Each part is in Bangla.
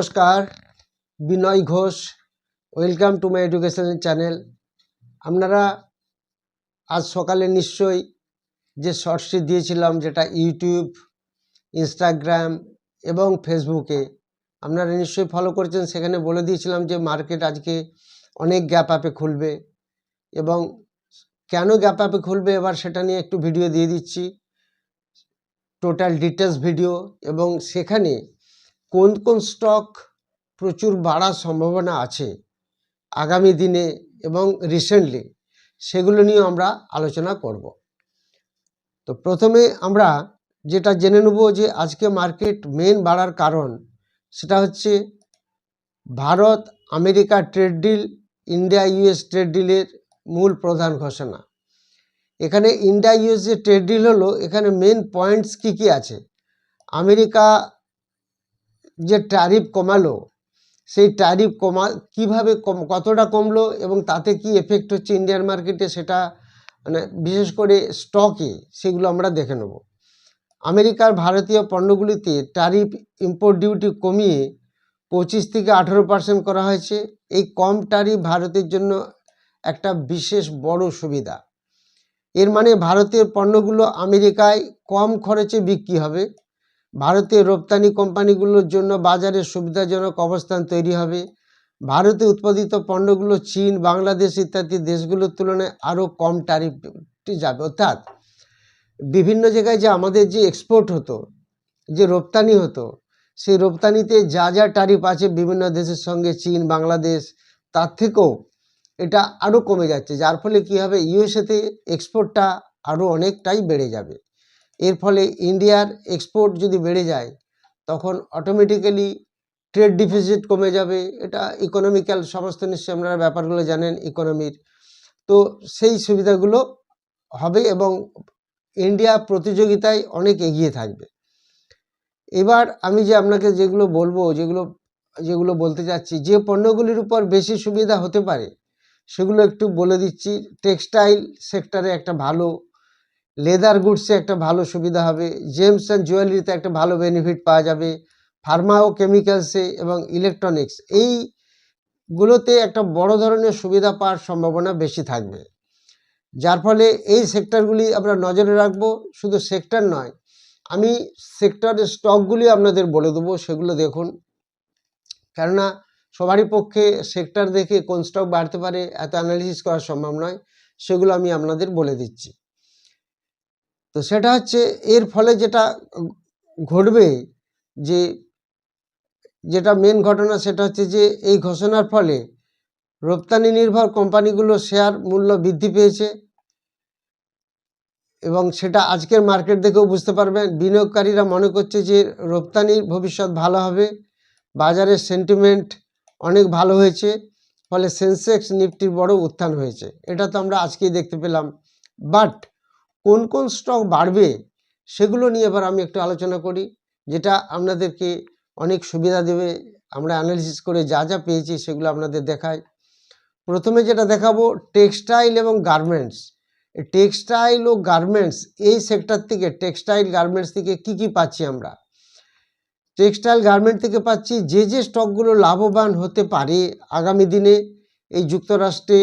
নমস্কার, Binoy Ghosh. Welcome to my education channel. আপনারা আজ সকালে নিশ্চয়ই যে শর্টসটি দিয়েছিলাম, যেটা ইউটিউব, ইনস্টাগ্রাম এবং ফেসবুকে আপনারা নিশ্চয়ই ফলো করেছেন। সেখানে বলে দিয়েছিলাম যে মার্কেট আজকে অনেক গ্যাপ আপে খুলবে এবং কেন গ্যাপ আপে খুলবে এবার সেটা নিয়ে একটু ভিডিও দিয়ে দিচ্ছি, টোটাল ডিটেলস ভিডিও। এবং সেখানে কোন কোন স্টক প্রচুর বাড়ার সম্ভাবনা আছে আগামী দিনে এবং রিসেন্টলি, সেগুলো নিয়ে আমরা আলোচনা করব। তো প্রথমে আমরা যেটা জেনে নেব যে আজকে মার্কেট মেন বাড়ার কারণ, সেটা হচ্ছে Bharat America trade deal, India US trade ডিলের মূল প্রধান ঘোষণা। এখানে ইন্ডিয়া ইউএস যে ট্রেড ডিল হলো, এখানে মেন পয়েন্টস কি কি আছে। আমেরিকা যে ট্যারিফ কমালো, সেই ট্যারিফ কীভাবে কতটা কমলো এবং তাতে কি এফেক্ট হচ্ছে ইন্ডিয়ান মার্কেটে, সেটা মানে বিশেষ করে স্টকে, সেগুলো আমরা দেখে নেব। আমেরিকার ভারতীয় পণ্যগুলিতে ট্যারিফ ইম্পোর্ট ডিউটি কমিয়ে 25 থেকে 18% করা হয়েছে। এই কম ট্যারিফ ভারতের জন্য একটা বিশেষ বড় সুবিধা। এর মানে ভারতের পণ্যগুলো আমেরিকায় কম খরচে বিক্রি হবে। ভারতীয় রপ্তানি কোম্পানিগুলোর জন্য বাজারে সুবিধাজনক অবস্থান তৈরি হবে। ভারতে উৎপাদিত পণ্যগুলো চীন, বাংলাদেশ ইত্যাদি দেশগুলোর তুলনায় আরও কম ট্যারিফে যাবে। অর্থাৎ বিভিন্ন জায়গায় যে আমাদের যে এক্সপোর্ট হতো, যে রপ্তানি হতো, সেই রপ্তানিতে যা যা ট্যারিফ আছে বিভিন্ন দেশের সঙ্গে, চীন, বাংলাদেশ, তার থেকেও এটা আরও কমে যাচ্ছে। যার ফলে কী হবে, ইউএসএতে এক্সপোর্টটা আরও অনেকটাই বেড়ে যাবে। এর ফলে ইন্ডিয়ার এক্সপোর্ট যদি বেড়ে যায়, তখন অটোমেটিক্যালি ট্রেড ডিফিসিট কমে যাবে। এটা ইকোনমিক্যাল সমস্ত নিশ্চয়ই আপনারা ব্যাপারগুলো জানেন ইকোনমির। তো সেই সুবিধাগুলো হবে এবং ইন্ডিয়া প্রতিযোগিতায় অনেক এগিয়ে থাকবে। এবার আমি যে আপনাকে যেগুলো বলবো, যেগুলো বলতে চাচ্ছি, যে পণ্যগুলির উপর বেশি সুবিধা হতে পারে সেগুলো একটু বলে দিচ্ছি। টেক্সটাইল সেক্টরে একটা ভালো, লেদার গুডসে একটা ভালো সুবিধা হবে, জেমস অ্যান্ড জুয়েলারিতে একটা ভালো বেনিফিট পাওয়া যাবে, ফার্মা ও কেমিক্যালসে এবং ইলেকট্রনিক্স, এইগুলোতে একটা বড় ধরনের সুবিধা পাওয়ার সম্ভাবনা বেশি থাকবে। যার ফলে এই সেক্টরগুলি আমরা নজরে রাখবো। শুধু সেক্টর নয়, আমি সেক্টরের স্টকগুলি আপনাদের বলে দেবো, সেগুলো দেখুন। কেননা সবারই পক্ষে সেক্টর দেখে কোন স্টক বাড়তে পারে এত অ্যানালিসিস করা সম্ভব নয়, সেগুলো আমি আপনাদের বলে দিচ্ছি। তো সেটা হচ্ছে, এর ফলে যেটা ঘটবে, যেটা মেন ঘটনা, সেটা হচ্ছে যে এই ঘোষণার ফলে রপ্তানি নির্ভর কোম্পানিগুলো শেয়ার মূল্য বৃদ্ধি পেয়েছে এবং সেটা আজকের মার্কেট দেখেও বুঝতে পারবেন। বিনিয়োগকারীরা মনে করছে যে রপ্তানির ভবিষ্যৎ ভালো হবে। বাজারের সেন্টিমেন্ট অনেক ভালো হয়েছে, ফলে সেন্সেক্স নিফটির বড় উত্থান হয়েছে। এটা তো আমরা আজকেই দেখতে পেলাম। বাট কোন কোন স্টক বাড়বে সেগুলো নিয়ে এবার আমি একটু আলোচনা করি, যেটা আপনাদেরকে অনেক সুবিধা দেবে। আমরা অ্যানালিসিস করে যা যা পেয়েছি সেগুলো আপনাদের দেখাই। প্রথমে যেটা দেখাবো, টেক্সটাইল এবং গার্মেন্টস। টেক্সটাইল ও গার্মেন্টস, এই সেক্টর থেকে, টেক্সটাইল গার্মেন্টস থেকে কি কি পাচ্ছি আমরা? টেক্সটাইল গার্মেন্ট থেকে পাচ্ছি যে স্টকগুলো লাভবান হতে পারে আগামী দিনে। এই যুক্তরাষ্ট্রে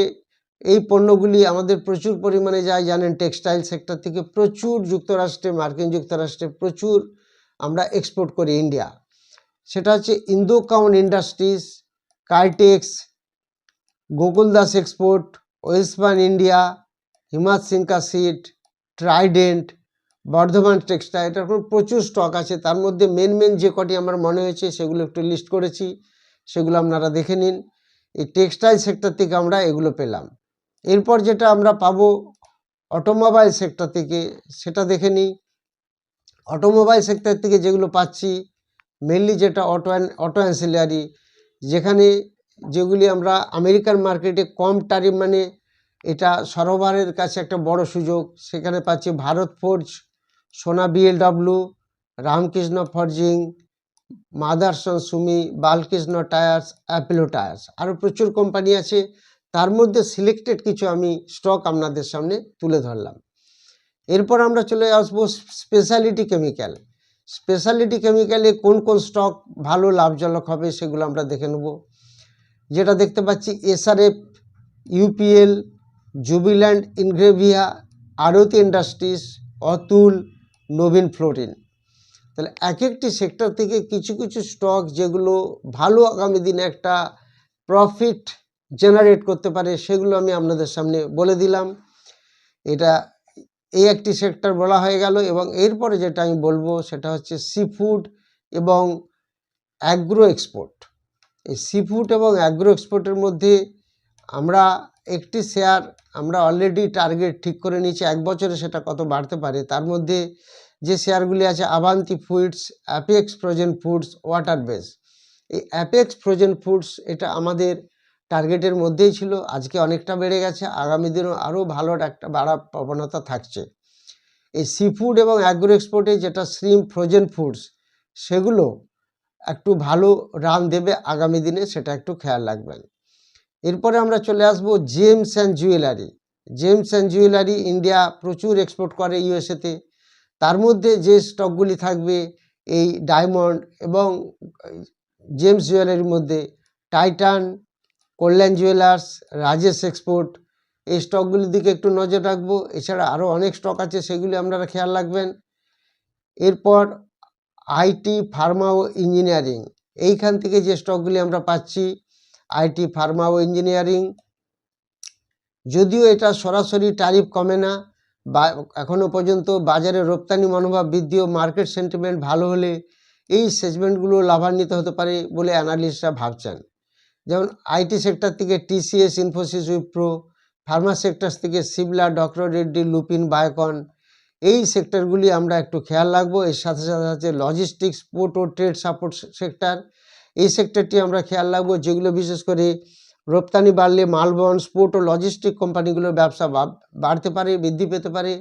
এই পণ্যগুলি আমাদের প্রচুর পরিমাণে যায়, জানেন। টেক্সটাইল সেক্টর থেকে প্রচুর যুক্তরাষ্ট্রে, মার্কিন যুক্তরাষ্ট্রে প্রচুর আমরা এক্সপোর্ট করি ইন্ডিয়া। সেটা হচ্ছে Indo Count industries, Kitex, Gokaldas export, Welspun India, Himatsingka Seide, Trident, Vardhman textile. এরকম প্রচুর স্টক আছে। তার মধ্যে মেন যে কটি আমার মনে হয়েছে সেগুলো একটু লিস্ট করেছি, সেগুলো আপনারা দেখে নিন। এই টেক্সটাইল সেক্টর থেকে আমরা এগুলো পেলাম। এরপর যেটা আমরা পাবো অটোমোবাইল সেক্টর থেকে, সেটা দেখে নিই। অটোমোবাইল সেক্টর থেকে যেগুলো পাচ্ছি, মেনলি যেটা অটো অ্যান্সিলারি, যেগুলি আমরা আমেরিকান মার্কেটে কম ট্যারিফ, মানে এটা সরবরাহের কাছে একটা বড় সুযোগ। সেখানে পাচ্ছি ভারত ফোর্জ, সোনা বিএলডব্লিউ, রামকৃষ্ণ ফর্জিং, মাদারসন সুমি, বালকৃষ্ণ টায়ার্স, অ্যাপোলো টায়ার্স, আরও প্রচুর কোম্পানি আছে। তার মধ্যে সিলেক্টেড কিছু আমি স্টক আপনাদের সামনে তুলে ধরলাম। এরপর আমরা চলে আসবো স্পেশালিটি কেমিক্যাল। স্পেশালিটি কেমিক্যালে কোন কোন স্টক ভালো লাভজনক হবে সেগুলো আমরা দেখে নেব। যেটা দেখতে পাচ্ছি এসআরএফ, ইউপিএল, জুবিল্যান্ট ইনগ্রেভিয়া, আরতি ইন্ডাস্ট্রিজ, অতুল, নবীন ফ্লোরিন। তাহলে এক একটি সেক্টর থেকে কিছু কিছু স্টক যেগুলো ভালো আগামী দিনে একটা প্রফিট জেনারেট করতে পারে সেগুলো আমি আপনাদের সামনে বলে দিলাম। এটা এই একটি সেক্টর বলা হয়ে গেল। এবং এরপরে যেটা আমি বলবো সেটা হচ্ছে সি ফুড এবং অ্যাগ্রো এক্সপোর্ট। এই সি ফুড এবং অ্যাগ্রো এক্সপোর্টের মধ্যে আমরা একটি শেয়ার আমরা অলরেডি টার্গেট ঠিক করে নিয়েছি 1 বছরে সেটা কত বাড়তে পারে। তার মধ্যে যে শেয়ারগুলি আছে Avanti foods, Apex frozen foods, water base. এই অ্যাপেক্স ফ্রোজেন ফুডস এটা আমাদের টার্গেটের মধ্যেই ছিল, আজকে অনেকটা বেড়ে গেছে, আগামী দিনও আরও ভালো একটা বাড়ার প্রবণতা থাকছে। এই সি ফুড এবং অ্যাগ্রো এক্সপোর্টে যেটা শ্রিম ফ্রোজেন ফুডস সেগুলো একটু ভালো রান দেবে আগামী দিনে, সেটা একটু খেয়াল রাখবেন। এরপরে আমরা চলে আসব James and jewellery. James and jewellery India প্রচুর এক্সপোর্ট করে ইউএসএতে। তার মধ্যে যে স্টকগুলি থাকবে এই ডায়মন্ড এবং জেমস জুয়েলারির মধ্যে টাইটান, কল্যাণ জুয়েলার্স, রাজেশ এক্সপোর্ট, এই স্টকগুলির দিকে একটু নজর রাখবো। এছাড়া আরও অনেক স্টক আছে, সেগুলি আপনারা খেয়াল রাখবেন। এরপর আইটি, ফার্মা ও ইঞ্জিনিয়ারিং, এইখান থেকে যে স্টকগুলি আমরা পাচ্ছি আইটি, ফার্মা ও ইঞ্জিনিয়ারিং, যদিও এটা সরাসরি ট্যারিফ কমে না বা এখনও পর্যন্ত বাজারে রপ্তানি মনোভাব বৃদ্ধি ও মার্কেট সেন্টিমেন্ট ভালো হলে এই সেগমেন্টগুলো লাভান্বিত হতে পারে বলে অ্যানালিস্টরা ভাবছেন। যেমন আইটি সেক্টর থেকে TCS, Infosys, Wipro, Pharma sector থেকে সিবলা, ডক্টর রেড্ডি, লুপিন, বায়োকন, এই সেক্টরগুলি আমরা একটু খেয়াল রাখবো। এর সাথে সাথে আছে লজিস্টিক্স, পোর্ট ও ট্রেড সাপোর্ট সেক্টর, এই সেক্টরটি আমরা খেয়াল রাখবো, যেগুলো বিশেষ করে রপ্তানি বাড়লে মালবহন, পোর্ট ও লজিস্টিক কোম্পানিগুলোর ব্যবসা বাড়তে পারে, বৃদ্ধি পেতে পারে।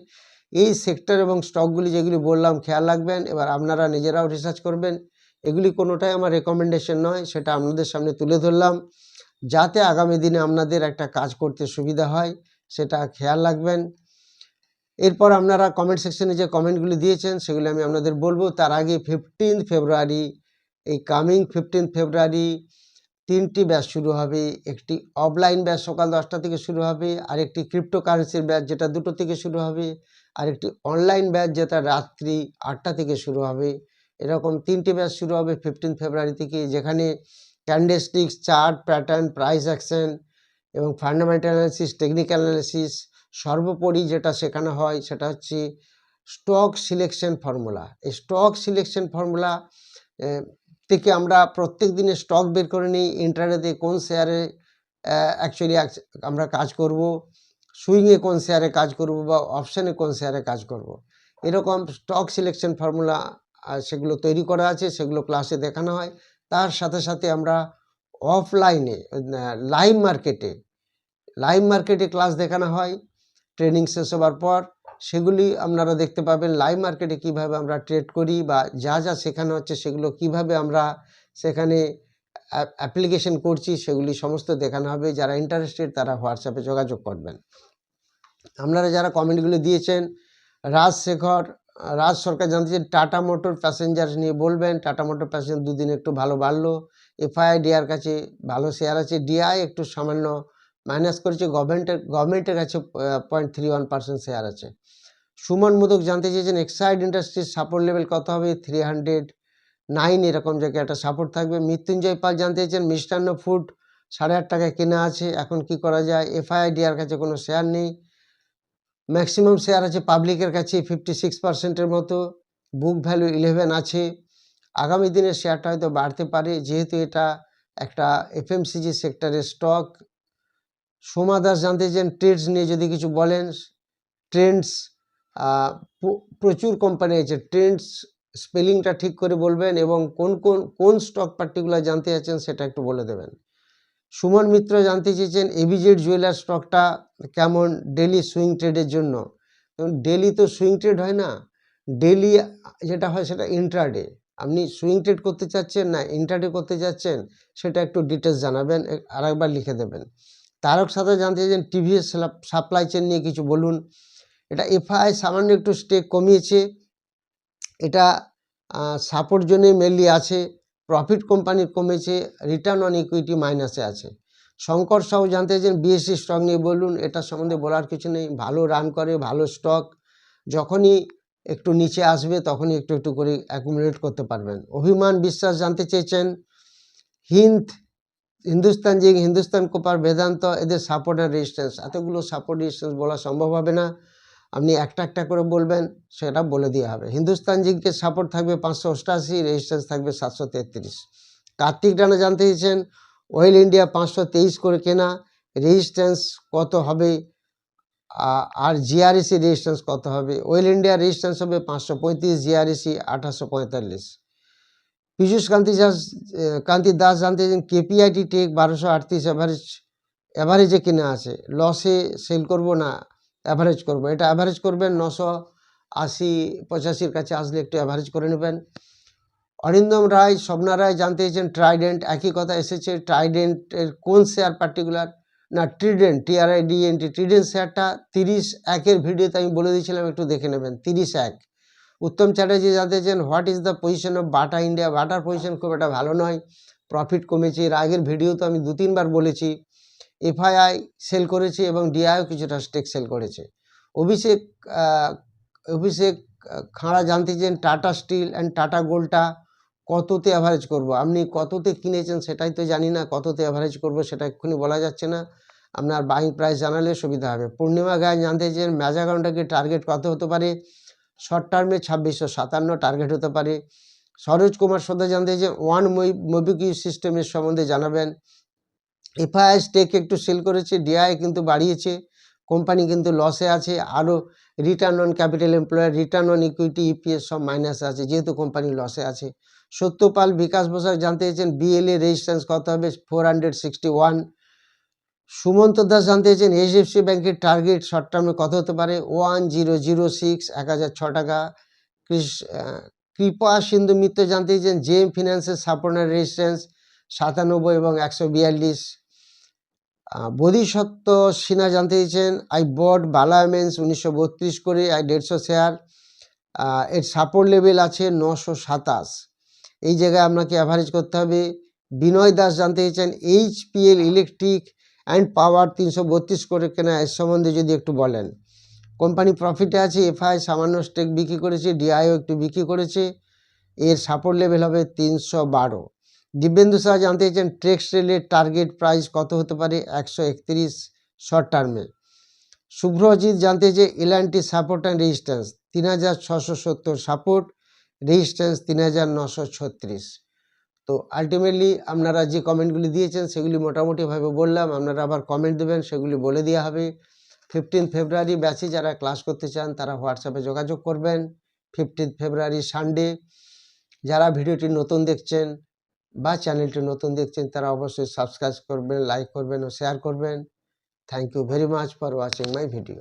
এই সেক্টর এবং স্টকগুলি যেগুলি বললাম খেয়াল রাখবেন। এবার আপনারা নিজেরাও রিসার্চ করবেন, এগুলি কোনোটাই আমার রেকমেন্ডেশন নয়, সেটা আপনাদের সামনে তুলে ধরলাম যাতে আগামী দিনে আপনাদের একটা কাজ করতে সুবিধা হয়, সেটা খেয়াল রাখবেন। এরপর আপনারা কমেন্ট সেকশনে যে কমেন্টগুলি দিয়েছেন সেগুলি আমি আপনাদের বলবো। তার আগে 15 ফেব্রুয়ারি, এই কামিং 15 ফেব্রুয়ারি 3টি ব্যাচ শুরু হবে। একটি অফলাইন ব্যাচ সকাল 10টা থেকে শুরু হবে, আরেকটি ক্রিপ্টোকারেন্সির ব্যাচ যেটা 2টো থেকে শুরু হবে, আরেকটি অনলাইন ব্যাচ যেটা রাত্রি 8টা থেকে শুরু হবে। এরকম 3টি ব্যাচ শুরু হবে 15 ফেব্রুয়ারি থেকে, যেখানে ক্যান্ডেলস্টিক্স, চার্ট, প্যাটার্ন, প্রাইস অ্যাকশন এবং ফান্ডামেন্টাল অ্যানালিসিস, টেকনিক্যাল অ্যানালিসিস, সর্বোপরি যেটা শেখানো হয় সেটা হচ্ছে স্টক সিলেকশন ফর্মুলা। এই স্টক সিলেকশন ফর্মুলা থেকে আমরা প্রত্যেক দিনে স্টক বের করে নিই, ইন্টারডেতে কোন শেয়ারে অ্যাকচুয়ালি আমরা কাজ করব, সুইংয়ে কোন শেয়ারে কাজ করব বা অপশানে কোন শেয়ারে কাজ করব। এরকম স্টক সিলেকশন ফর্মুলা সেগুলো তৈরি করা আছে, সেগুলো ক্লাসে দেখানো হয়। তার সাথে সাথে আমরা অফলাইনে লাইভ মার্কেটে ক্লাস দেখানো হয় ট্রেনিং শেষ হবার পর। সেগুলি আপনারা দেখতে পাবেন লাইভ মার্কেটে কিভাবে আমরা ট্রেড করি বা যা যা শেখানো হচ্ছে সেগুলো কিভাবে আমরা সেখানে অ্যাপ্লিকেশন করছি সেগুলি সমস্ত দেখানো হবে। যারা ইন্টারেস্টেড তারা হোয়াটসঅ্যাপে যোগাযোগ করবেন। আপনারা যারা কমেন্টগুলি দিয়েছেন, রাজ সরকার জানতে চান টাটা মোটর প্যাসেঞ্জার নিয়ে বলবেন। টাটা মোটর প্যাসেঞ্জার দুদিন একটু ভালো বাড়লো। এফআই ডিআর কাছে ভালো শেয়ার আছে, ডিআই একটু সামান্য মাইনাস করেছে, গভর্নমেন্টের কাছে 0.31% শেয়ার আছে। সুমন মোদক জানতে চেয়েছেন এক্সাইড ইন্ডাস্ট্রির সাপোর্ট লেভেল কত হবে, 309 এরকম জায়গায় একটা সাপোর্ট থাকবে। মৃত্যুঞ্জয় পাল জানতে চেয়েছেন মিষ্টান্ন ফুড 8.5 টাকায় কেনা আছে, এখন কি করা যায়। এফআইডিআর কাছে কোনো শেয়ার নেই, ম্যাক্সিমাম শেয়ার আছে পাবলিকের কাছে 56%-এর মতো, বুক ভ্যালু 11 আছে। আগামী দিনের শেয়ারটা হয়তো বাড়তে পারে যেহেতু এটা একটা এফএমসিজি সেক্টরের স্টক। সোমা দাস জানতে চান ট্রেডস নিয়ে যদি কিছু বলেন। ট্রেন্ডস প্রচুর কোম্পানি আছে, ট্রেন্ডস স্পেলিংটা ঠিক করে বলবেন এবং কোন স্টক পার্টিকুলার জানতে চাচ্ছেন সেটা একটু বলে দেবেন। সুমন মিত্র জানতে চেয়েছেন এভিজেড জুয়েলার স্টকটা কেমন ডেলি সুইং ট্রেডের জন্য। ডেলি তো সুইং ট্রেড হয় না, ডেলি যেটা হয় সেটা ইন্ট্রাডে। আপনি সুইং ট্রেড করতে চাচ্ছেন না ইন্ট্রাডে করতে চাচ্ছেন সেটা একটু ডিটেলস জানাবেন, আরেকবার লিখে দেবেন। তারক সাথে জানতে চাইছেন টিভিএস সাপ্লাই চেন নিয়ে কিছু বলুন। এটা এফআই সামান্য একটু স্টেক কমিয়েছে, এটা সাপোর্ট জোনে মেনলি আছে, প্রফিট কোম্পানির কমেছে, রিটার্ন অন ইকুইটি মাইনাসে আছে। শঙ্কর সাউ জানতে চাইছেন বিএসসি স্টক নিয়ে বলুন। এটা সম্বন্ধে বলার কিছু নেই, ভালো রান করে, ভালো স্টক, যখনই একটু নিচে আসবে তখনই একটু একটু করে অ্যাকুমুলেট করতে পারবেন। অভিমান বিশ্বাস জানতে চেয়েছেন হিন্দুস্তান জিঙ্ক, হিন্দুস্তান কোপার, বেদান্ত, এদের সাপোর্ট অ্যান্ড রেজিস্ট্যান্স। এতগুলো সাপোর্ট রেজিস্ট্যান্স বলা সম্ভব হবে না, আপনি একটা একটা করে বলবেন, সেটা বলে দেওয়া হবে। হিন্দুস্তান জিঙ্কের সাপোর্ট থাকবে 588, রেজিস্ট্যান্স থাকবে 733। কার্তিক রানা জানতে চেয়েছেন অয়েল ইন্ডিয়া 523 করে কেনা, রেজিস্ট্যান্স কত হবে, আর জিআরএসি রেজিস্ট্যান্স কত হবে। অয়েল ইন্ডিয়া রেজিস্ট্যান্স হবে 535, জিআরএসি 1845। পীযূষ কান্তি দাস জানতে চান কেপিআইটি টেক 1238 অ্যাভারেজে কিনে আছে, লসে সেল করব না অ্যাভারেজ করব। এটা অ্যাভারেজ করবেন, 980 85 কাছে আসলে একটু অ্যাভারেজ করে নেবেন। অরিন্দম রায়, স্বপ্না রায় জানতে চেয়েছেন ট্রাইডেন্ট, একই কথা এসেছে। ট্রাইডেন্টের কোন শেয়ার পার্টিকুলার, না ট্রিডেন্ট, TRIDENT, ট্রিডেন্ট শেয়ারটা 30-1 ভিডিওতে আমি বলে দিয়েছিলাম, একটু দেখে নেবেন, 30-1। উত্তম চ্যাটার্জি জানতে চান what is the position of Bata India. Butter position খুব একটা ভালো নয়, প্রফিট কমেছে। এর আগের ভিডিও তো আমি 2-3 বার বলেছি। FII সেল করেছে এবং DIও কিছুটা স্টেক সেল করেছে। অভিষেক খাঁড়া জানতে চান টাটা স্টিল অ্যান্ড টাটা গোল্ডটা কততে অ্যাভারেজ করব। আপনি কততে কিনেছেন সেটাই তো জানি না, কততে অ্যাভারেজ করব সেটা এক্ষুনি বলা যাচ্ছে না, আপনার বাইং প্রাইস জানালে সুবিধা হবে। পূর্ণিমা গায়ে জানতে চান ম্যাজাগনটাকে টার্গেট কত হতে পারে, শর্ট টার্মে 2657 টার্গেট হতে পারে। সরোজ কুমার সদা জানতে চান ওয়ান মোবিকুইক সিস্টেমের সম্বন্ধে জানাবেন। FII স্টেক একটু সেল করেছে, DI কিন্তু বাড়িয়েছে, কোম্পানি কিন্তু লসে আছে। আরও return on capital employed, return on equity, EPS সব মাইনাসে আছে, যেহেতু কোম্পানি লসে আছে। সত্যপাল বিকাশ বসাক জানতে চেয়েছেন BLA রেজিস্ট্যান্স কত হবে, 461। সুমন্ত দাস জানতে চেয়েছেন HDFC ব্যাংকের টার্গেট শর্ট টার্মে কত হতে পারে, 1006, 1006 টাকা। কৃপা সিন্ধু মিত্র জানতে চেয়েছেন JM ফিন্যান্সের সাপোর্ট অ্যান্ড রেজিস্ট্যান্স 97 এবং 142। বোধিসত্ত্ব সিনহা জানতে চেয়েছেন আই বট বালা এমেন্স 1932 করে 150 শেয়ার, এর সাপোর্ট লেভেল আছে 927, এই জায়গায় আপনাকে অ্যাভারেজ করতে হবে। বিনয় দাস জানতে চেয়েছেন HPL ইলেকট্রিক অ্যান্ড পাওয়ার 332 করে কেনা, এর সম্বন্ধে যদি একটু বলেন। কোম্পানি প্রফিটে আছে, FII সামান্য স্টেক বিক্রি করেছে, DIও একটু বিক্রি করেছে, এর সাপোর্ট লেভেল হবে 312। দিব্যেন্দু শাহ জানতে চেয়েছেন টেক্সটাইলের টার্গেট প্রাইস কত হতে পারে, 131 শর্ট টার্মে। শুভ্রজিৎ জানতে চেয়ে L&T support and resistance 3670 support, resistance 3936। তো আলটিমেটলি আপনারা যে কমেন্টগুলি দিয়েছেন সেগুলি মোটামুটিভাবে বললাম, আপনারা আবার কমেন্ট দেবেন, সেগুলি বলে দেওয়া হবে। 15 ফেব্রুয়ারি ব্যাচে যারা ক্লাস করতে চান তারা হোয়াটসঅ্যাপে যোগাযোগ করবেন। 15 ফেব্রুয়ারি সানডে। যারা ভিডিওটি নতুন দেখছেন বা চ্যানেলটি নতুন দেখছেন তারা অবশ্যই সাবস্ক্রাইব করবেন, লাইক করবেন ও শেয়ার করবেন। Thank you very much for watching my video.